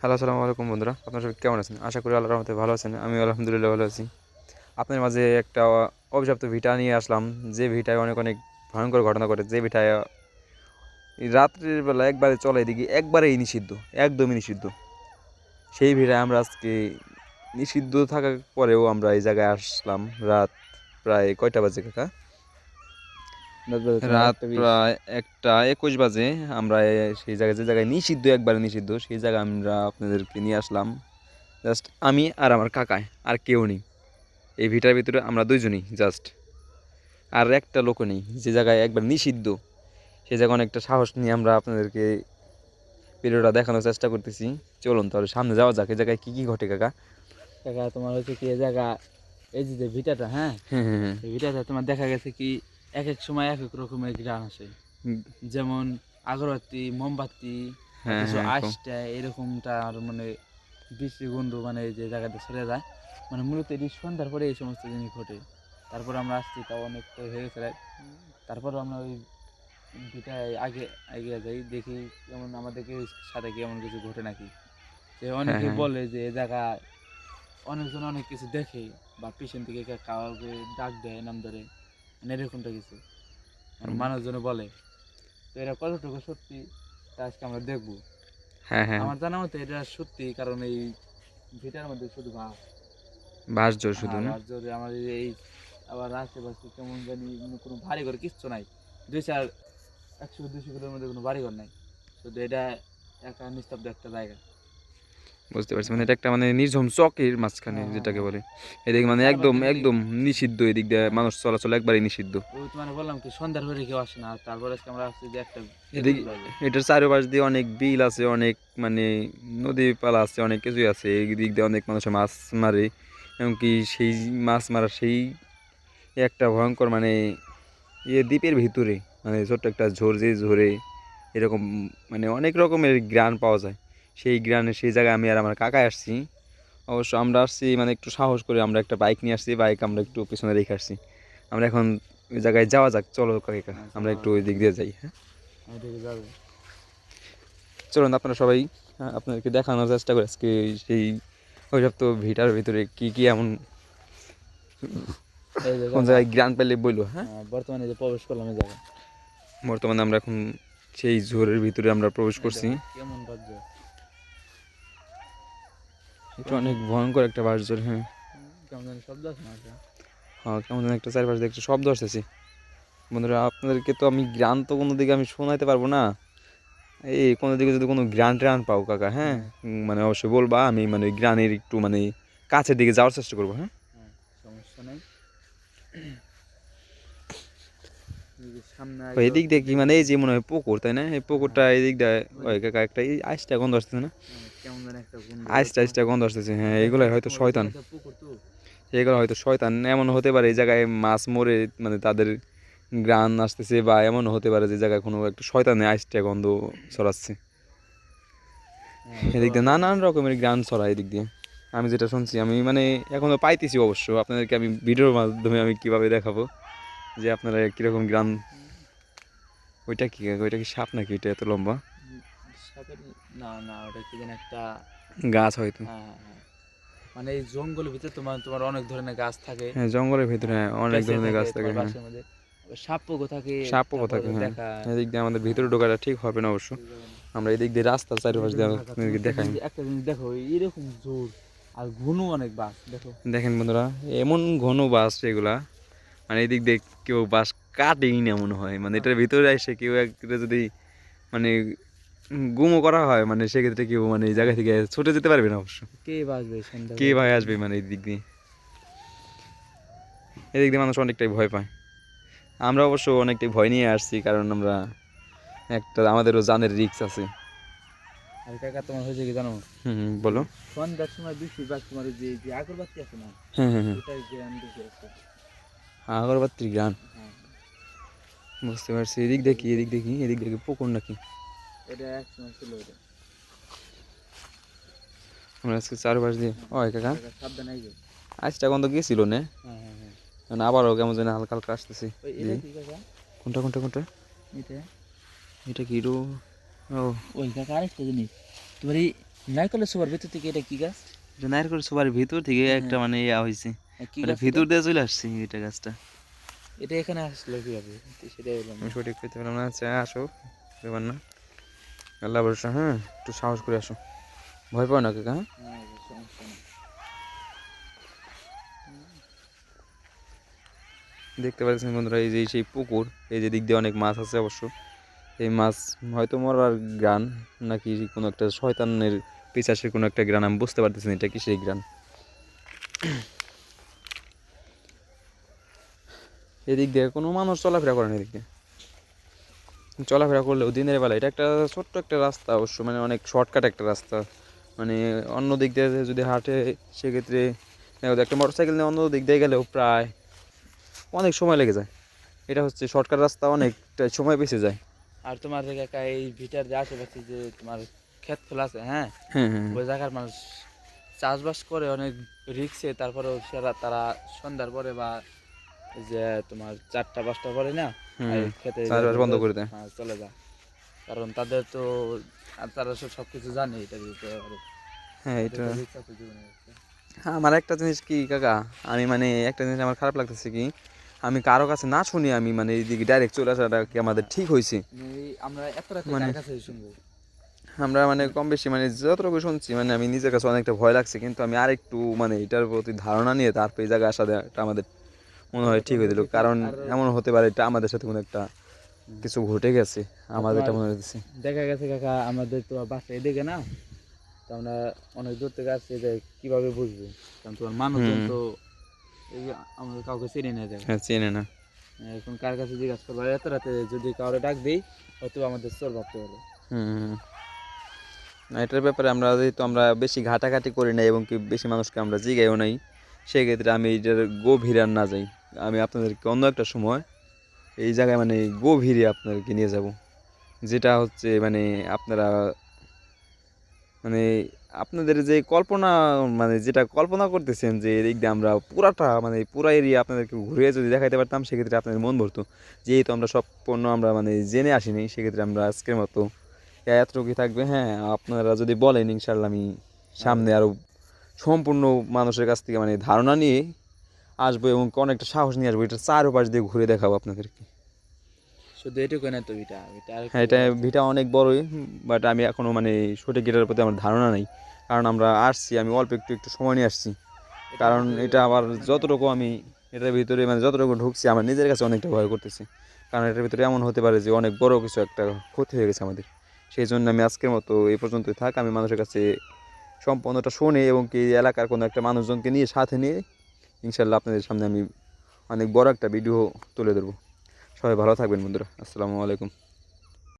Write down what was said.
Hello, আসসালামু আলাইকুম বন্ধুরা। আপনারা সবাই কেমন আছেন? আশা করি আল্লাহর রহমতে ভালো আছেন। আমি আলহামদুলিল্লাহ ভালো আছি। আপনার মাঝে একটা অভিশপ্ত ভিটা নিয়ে আসলাম, যে ভিটায় অনেক অনেক ভয়ঙ্কর ঘটনা ঘটে, যে ভিটায় এই রাত্রির বেলা একবারে চলে, এদিকে একবারেই নিষিদ্ধ, একদমই নিষিদ্ধ। সেই ভিটায় আমরা আজকে নিষিদ্ধ থাকার পরেও আমরা এই জায়গায় আসলাম। রাত প্রায় কয়টা বাজে কাকা? 10 বাজে, তোমার রাত 1:20। প্রায় 1:21 বাজে। আমরা সেই জায়গায়, যে জায়গায় নিষিদ্ধ, একবারে নিষিদ্ধ, সেই জায়গায় আমরা আপনাদেরকে নিয়ে আসলাম। জাস্ট আমি আর আমার কাকায়, আর কেউ নেই এই ভিটার ভিতরে, আমরা দুইজনই জাস্ট। আর একটা লোকও নেই। যে জায়গায় একবার নিষিদ্ধ, সেই জায়গায় অনেকটা সাহস নিয়ে আমরা আপনাদেরকে ভিডিওটা দেখানোর চেষ্টা করতেছি। চলুন তাহলে সামনে যাওয়া যাক। এই জায়গায় কী কী ঘটে কাকা? টাকা তোমার হচ্ছে কি এই জায়গা, এই যে ভিটাটা, হ্যাঁ, হ্যাঁ হ্যাঁ হ্যাঁ। এই ভিটাটা তোমার দেখা গেছে কি এক এক সময় এক এক রকমের ঘ্রাণ আসে। যেমন আগরবাতি, মোমবাতি বা হ্যাঁ কিছু হ্যাঁ আষ্টা এরকমটা আর মানে বিশ্রী গন্ধ মানে যে জায়গাতে ছড়ে যায়। মানে মূলত এটি সন্ধ্যার পরে এই সমস্ত জিনিস ঘটে। তারপর আমরা আসছি, তাও অনেকটা হয়ে গেছে রাত। তারপর আমরা ওই ভিটায় আগে এগিয়ে যাই, দেখি যেমন আমাদেরকে সাথে কি এমন কিছু ঘটে নাকি। যে হ্যাঁ অনেকে হ্যাঁ। বলে যে এ জায়গা অনেকজন অনেক কিছু দেখে বা পিছন থেকে কাউকে ডাক দেয় নাম ধরে, মানে এরকমটা কিছু মানে মানুষজনে বলে। তো এটা কতটুকু সত্যি তা আজকে আমরা দেখবো। হ্যাঁ হ্যাঁ। আমার জানা মতে এটা সত্যি, কারণ এই ভিটার মধ্যে শুধু ভাব। ভাস্য শুধু হ্যাঁ, না? ভার জোরে আমার এই আবার আশেপাশে কেমন জানি কোনো ভারী ঘর কিচ্ছু নাই। 100-200 কিলোর মধ্যে কোনো বাড়ি ঘর নাই, শুধু এটা একা নিস্তব্ধ একটা জায়গা। বুঝতে পারছি, মানে হ্যাঁ এটা একটা মানে নির্ঝম চকের মাঝখানে হ্যাঁ হ্যাঁ যেটাকে হ্যাঁ। বলে। এদিকে মানে একদম চারপাশে যদি একদম নিষিদ্ধ, এদিক দিয়ে হ্যাঁ, মানুষ চলাচল একবারই নিষিদ্ধ। ওই তো মানে বললাম কি সন্ধ্যার পরে কেউ আসে না। আর তারপরে আজকে আমরা আসছি যে একটা এদিক, তেঁতুল বাজে। এটার চারিপাশ দিয়ে অনেক বিল আছে, অনেক মানে নদী পালা আছে, অনেক কিছুই আছে। এই দিক দিয়ে অনেক মানুষ মাছ মারে, এমনকি সেই মাছ মারা সেই একটা ভয়ঙ্কর মানে দ্বীপের ভিতরে, মানে ছোট্ট একটা ঝোর, যে ঝোরে এরকম মানে অনেক রকমের গ্রান পাওয়া যায়। সেই গ্রানে, সেই জায়গায় আমি আর আমার কাকা আসছি। অবশ্য আমরা আসছি মানে একটু সাহস করে, আমরা একটা বাইক নিয়ে আসছি, বাইক আমরা একটু পিছনে রেখে আসছি। আমরা এখন ওই জায়গায় যাওয়া যাক, চলো কাকা, হ্যাঁ আমরা চলো একটু ওই দিক দিয়ে যাই। হ্যাঁ এদিকে যাবে। চলুন আপনারা সবাই, আপনাদেরকে দেখানোর চেষ্টা করি আজকে সেই অভিশপ্ত ভিটার ভিতরে কি কি এমন এই যে কোন কাকা, জায়গায় গ্রান পেলে বললো। হ্যাঁ, বর্তমানে যে প্রবেশ করলাম এই জায়গায়, বর্তমানে আমরা এখন সেই ঝোরের ভিতরে আমরা প্রবেশ এই করছি। দেখো কেমন রাজ্য, এটা কেমন অনেক ভয়ঙ্কর একটা বাসঝোর। হ্যাঁ কেমন জানি শব্দ আছে না একটা? হ্যাঁ, কেমন যেন একটা চারপাশ দিয়ে একটা শব্দ আসতেছে। বন্ধুরা, আপনাদেরকে তো আমি গ্রান তো কোনো দিকে আমি শোনাইতে পারবো না। এই কোনো দিকে যদি কোনো গ্রান ট্রান পাও কাকা, হ্যাঁ, হ্যাঁ মানে অবশ্যই বলবা। আমি মানে ওই গ্রানের একটু মানে কাছের দিকে যাওয়ার চেষ্টা করবো। হ্যাঁ হ্যাঁ, সমস্যা নেই। এই যে সামনে ওই আগে এদিক দিয়ে কি মানে দেখি। এই যে মনে হয় পুকুর, তাই না? এই হ্যাঁ পুকুরটা হ্যাঁ, এদিক দিয়ে ওই ওই যে কাকা একটা এই আইসটা গন্ধ আসতেছে না? কেমন জানি একটা গন্ধ আইসটা তোমার। আইসটা গন্ধ আসতেছে, হ্যাঁ, দেখো এগুলোই হয়তো তোমার শয়তান। ওইদিকে একটা পুকুর তো। এগুলো হয়তো শয়তান, এমন হতে পারে এই জায়গায় মাছ মরে মানে তাদের গ্রান আসতেছে, বা এমন হতে পারে যে জায়গায় কোনো একটা শয়তানে আইসটা গন্ধ ছড়াচ্ছে। হ্যাঁ ওই তো এদিক দিয়ে নানান রকমের গ্রান ছড়ায় এদিক দিয়ে। আমি যেটা শুনছি, আমি মানে এখনো পাইতেছি অবশ্য। আপনাদেরকে আমি ভিডিওর মাধ্যমে আমি কিভাবে দেখাবো যে আপনারা কিরকম গ্রান। ওইটা কি, ওইটা কি সাপ নাকি? এটা এত লম্বা সাপের, না না, ওটা কি যেন একটা। গাছ হয়তো। হ্যাঁ হ্যাঁ হ্যাঁ, মানে এই জঙ্গলের ভিতরে তোমার তোমার অনেক ধরনের গাছ থাকে। হ্যাঁ, জঙ্গলের ভিতরে হ্যাঁ, হ্যাঁ, অনেক পেঁচে ধরনের থাকে গাছ থাকে। তোমার হ্যাঁ, বাসার মধ্যে, আবার সাপ পোকো থাকে। সাপও তারপর থাকে। হ্যাঁ, দেখা। এদিক দিয়ে আমাদের হ্যাঁ, ভিতরে ঢোকাটা ঠিক হবে না অবশ্য। ঠিক আছে না। আমরা এদিক দিয়ে রাস্তার এই চারিপাশ দিয়ে দেখো কাকা, তুমি আপনাদেরকে দেখাই। একটা জিনিস দেখো, এরকম জোর আর ঘন অনেক বাস দেখো। দেখেন বন্ধুরা, এমন ঘন বাস এগুলা, মানে এদিক দিয়ে কেউ বাস কাটেই না মনে হয়। মানে এটার ভিতরে এসে কেউ একটা যদি মানে গুমও করা হয়, মানে সেক্ষেত্রে কেউ মানে এই জায়গা হ্যাঁ, থেকে ছুটে যেতে পারবে না অবশ্য। কে বাসবে সন্ধ্যার কে পরে? ভাই আসবে মানে এই দিক দিয়ে? এদিক দিয়ে মানুষ অনেকটাই ভয় পায়। আমরা অবশ্য অনেকটাই ভয় নিয়ে আসছি, কারণ আমরা একটা আমাদেরও জানের রিস্ক আছে। আর কাকা তোমার হয়েছে কি জানো, হুম হুম, এই বলো। সন্ধ্যার সময় বেশিরভাগ তোমার ওই যে যে আগরবাতি আছে না, হ্যাঁ হ্যাঁ হ্যাঁ, ওটাই জ্ঞান বেশি আছে। আগরবাতির গান। হ্যাঁ, বুঝতে পারছি। এদিক দেখি, এদিক দেখি, এদিক দেখি পুকুর নাকি? এটা এক সময় ছিল এটা। আমরা আজকে চারপাশ দিয়ে হ্যাঁ, ওই কাকা কাকা সাবধান এই যে। আজটা গন্ধ গেছিল না? হ্যাঁ হ্যাঁ হ্যাঁ, মানে আবারও কেমন যেন হালকা হালকা আসতেছে। ওই জি, এটা কি কাকা? কোনটা কোনটা কোনটা? এটা এটা কি রো? ও ওই কাকা আরেকটা জিনিস, তোমার এই নারকেলের সুপার ভিতর থেকে এটা কি গাছ? এটা নারকেল সবার ভিতর থেকে একটা মানে ইয়া হয়েছে, কি মানে গাছ ভিতর দিয়ে চলে আসছে এটা গাছটা। এটা এখানে আসলো কিভাবে? সেটাই বললাম আমি সঠিক পেতে পারলাম না, আচ্ছা আসো, ব্যাপার না, আল্লাহ ভরসা। হ্যাঁ, একটু সাহস করে আসো, ভয় পাও না কাকা। হ্যাঁ, সমস্যা নেই। দেখতে পাচ্ছেন বন্ধুরা, এই যে সেই পুকুর, এই যে দিক দিয়ে অনেক মাছ আছে অবশ্য। এই মাছ হয়তো মরার গ্রান, নাকি কোনো একটা শয়তানের পিশাচের কোনো একটা গ্রান, আমি বুঝতে পারতেছি না এটা কি সেই গ্রান। এদিক দিয়ে কোনো মানুষ চলাফেরা করে না, এদিক দিয়ে চলাফেরা করলেও দিনের বেলা। এটা একটা ছোট্ট একটা রাস্তা অবশ্য, মানে অনেক শর্টকাট একটা রাস্তা। মানে অন্য দিক দিয়ে যদি হাঁটে সেক্ষেত্রে দেখো, একটা মোটর সাইকেল নিয়ে অন্য দিক দিয়ে গেলেও প্রায় অনেক সময় লেগে যায়। এটা হচ্ছে শর্টকাট রাস্তা, অনেকটা সময় বেঁচে যায়। আর তোমার কাকা এই ভিটার যে আশেপাশে যে তোমার ক্ষেত খোলা আছে, হ্যাঁ, হ্যাঁ হ্যাঁ ওই জায়গার মানুষ চাষবাস করে অনেক রিক্সে। তারপরেও তারা সন্ধ্যার পরে বা এই যে তোমার 4টা-5টা পরে না, হুম, এই খেতে চাষবাস বন্ধ করে দেয়। হ্যাঁ, চলে যায়। কারণ তাদের তো, আর তারা সব কিছু জানে এটা দিতে পারে। হ্যাঁ তাদের এটা, তো রিক্স আছে জীবনে একটা। হ্যাঁ আমার একটা জিনিস কি কাকা, আমি মানে একটা জিনিস আমার খারাপ লাগতেছে কি, আমি কারো কাছে না শুনি আমি মানে এইদিকে ডাইরেক্ট চলে আসাটা কি আমাদের ঠিক হয়েছে? আমরা এত রাতে মানে কার কাছে শুনবো? আমরা মানে কম বেশি মানে যতটুকু শুনছি, মানে আমি নিজের কাছে অনেকটা ভয় লাগছে, কিন্তু আমি আরেকটু মানে এটার প্রতি ধারণা নিয়ে তারপর এই জায়গায় আসা দেওয়াটা আমাদের মনে হয় ঠিক হয়ে দিল। কারণ এমন হতে পারে এটা আমাদের সাথে কোনো একটা কিছু ঘটে গেছে, আর আমাদের এটা তোমার মনে হচ্ছে। দেখা গেছে কাকা, আমাদের তো বাসা এদিকে না, তো আমরা অনেক দূর থেকে আসছি, যে কিভাবে বুঝবো? কারণ তোমার মানুষজন হুম, তো এই যে আমাদের কাউকে চিনি না যায়। হ্যাঁ চেনে না। এখন কার কাছে জিজ্ঞাসা করবো? আর এত রাতে যদি কাউরে ডাক দিই, হয়তো আমাদের চোর ভাবতে পারে। হুম, না এটার ব্যাপারে আমরা যেহেতু আমরা বেশি ঘাটাঘাটি করি না এবং কি বেশি মানুষকে আমরা জিগাইও নাই, সেক্ষেত্রে আমি এটার গভীরে আর না যাই। আমি আপনাদেরকে অন্য একটা সময় এই জায়গায় মানে গভীরে আপনাদেরকে নিয়ে যাব, যেটা হচ্ছে মানে আপনারা মানে আপনাদের যে কল্পনা, মানে যেটা কল্পনা করতেছেন যে এদিক দিয়ে আমরা পুরাটা মানে পুরা এরিয়া আপনাদেরকে ঘুরে যদি দেখাইতে পারতাম, সেক্ষেত্রে আপনাদের মন ভরতো। যেহেতু আমরা সব পণ্য আমরা মানে জেনে আসিনি, সেক্ষেত্রে আমরা আজকের মতো এতটুকুই থাকবে। হ্যাঁ, আপনারা যদি বলেন ইনশাল্লাহ আমি আর সামনে আরও সম্পূর্ণ মানুষের কাছ থেকে মানে ধারণা নিয়ে আসবো এবং অনেকটা সাহস নিয়ে আসবো, এটা চারপাশ দিয়ে ঘুরে দেখাবো আপনাদেরকে। শুধু এটুকু না তো, এটা এটা আর একটু হ্যাঁ, এটা বড় আছে। ভিটা অনেক বড়ই, বাট আমি এখনও মানে সঠিক এটার প্রতি আমার ধারণা নেই। কারণ আমরা আসছি, আমি অল্প একটু একটু সময় নিয়ে আসছি। এটার কারণ ভিতরে এটা আবার অনেক গাছ যতটুকু আছে। আমি এটার ভিতরে মানে যতটুকু ঢুকছি, আমার নিজের কাছে অনেকটা ভয় করতেছি। কারণ এটার ভিতরে এমন হতে পারে যে অনেক বড় কিছু একটা ক্ষতি হয়ে গেছে আমাদের। সেই জন্য আমি আজকের মতো এই পর্যন্তই থাক। আমি মানুষের কাছে সম্পূর্ণটা শুনে এবং কি এলাকার কোনো একটা মানুষজনকে নিয়ে সাথে নিয়ে ইনশাল্লাহ আপনাদের সামনে আমি অনেক বড় একটা ভিডিও তুলে ধরবো। সবাই ভালো থাকবেন বন্ধুরা, আসসালামু আলাইকুম।